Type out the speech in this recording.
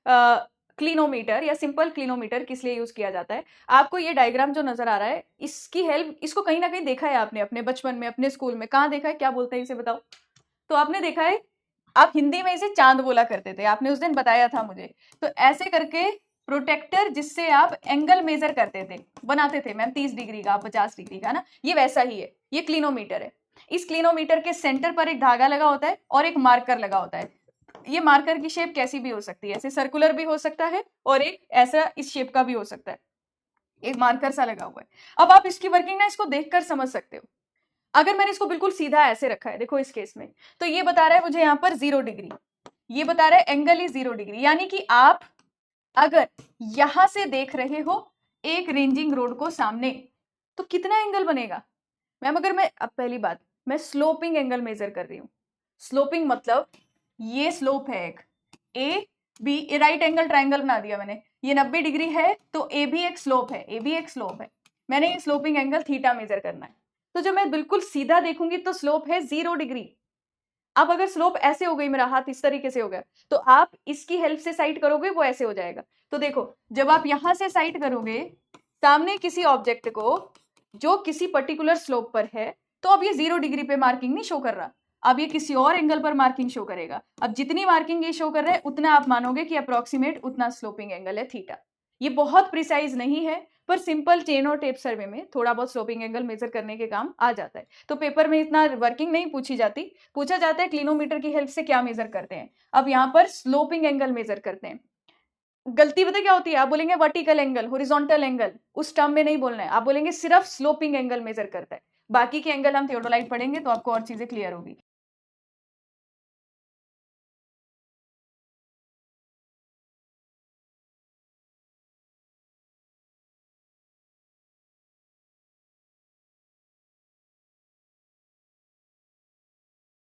Clinometer या simple clinometer किस लिए यूज किया जाता है। आपको ये डायग्राम जो नजर आ रहा है, इसकी हेल्प, इसको कहीं ना कहीं देखा है आपने अपने बचपन में, अपने स्कूल में, कहाँ देखा है, क्या बोलते हैं इसे बताओ। तो आपने देखा है, आप हिंदी में इसे चांद बोला करते थे, आपने उस दिन बताया था मुझे। तो ऐसे करके प्रोटेक्टर जिससे आप एंगल मेजर करते थे, बनाते थे मैम 30 डिग्री का, 50 डिग्री का ना, ये वैसा ही है, ये क्लिनोमीटर है। इस क्लिनोमीटर के सेंटर पर एक धागा लगा होता है और एक मार्कर लगा होता है। ये मार्कर की शेप कैसी भी हो सकती है, ऐसे सर्कुलर भी हो सकता है और एक ऐसा इस शेप का भी हो सकता है, एक मार्कर सा लगा हुआ है। अब आप इसकी वर्किंग ना इसको देखकर समझ सकते हो। अगर मैंने इसको बिल्कुल सीधा ऐसे रखा है, देखो इस केस में, तो ये बता रहा है मुझे यहाँ पर 0 डिग्री, ये बता रहा है एंगल इज 0 डिग्री, यानी कि आप अगर यहां से देख रहे हो एक रेंजिंग रोड को सामने, तो कितना एंगल बनेगा मैम। अगर मैं, अब पहली बात, मैं स्लोपिंग एंगल मेजर कर रही हूँ। स्लोपिंग मतलब ये स्लोप है एक, A B, right angle triangle बना दिया मैंने, ये 90 डिग्री है, तो ए भी एक स्लोप है, ए भी एक स्लोप है, मैंने ये स्लोपिंग एंगल थीटा मेजर करना है। तो जब मैं बिल्कुल सीधा देखूंगी तो स्लोप है 0 डिग्री। अब अगर स्लोप ऐसे हो गई, मेरा हाथ इस तरीके से हो गया, तो आप इसकी हेल्प से साइट करोगे, वो ऐसे हो जाएगा। तो देखो, जब आप यहां से साइट करोगे सामने किसी ऑब्जेक्ट को जो किसी पर्टिकुलर स्लोप पर है, तो अब ये 0 डिग्री पे मार्किंग नहीं शो कर रहा, अब ये किसी और एंगल पर मार्किंग शो करेगा। अब जितनी मार्किंग ये शो कर रहा है उतना आप मानोगे कि अप्रोक्सीमेट उतना स्लोपिंग एंगल है थीटा। ये बहुत प्रिसाइज नहीं है, पर सिंपल चेन और टेप सर्वे में थोड़ा बहुत स्लोपिंग एंगल मेजर करने के काम आ जाता है। तो पेपर में इतना वर्किंग नहीं पूछी जाती, पूछा जाता है क्लिनोमीटर की हेल्प से क्या मेजर करते हैं। अब यहाँ पर स्लोपिंग एंगल मेजर करते हैं। गलती पता क्या होती है, आप बोलेंगे वर्टिकल एंगल, हॉरिजॉन्टल एंगल, उस टर्म में नहीं बोलना है, आप बोलेंगे सिर्फ स्लोपिंग एंगल मेजर करता है। बाकी के एंगल हम थियोडोलाइट पढ़ेंगे तो आपको और चीजें क्लियर होगी।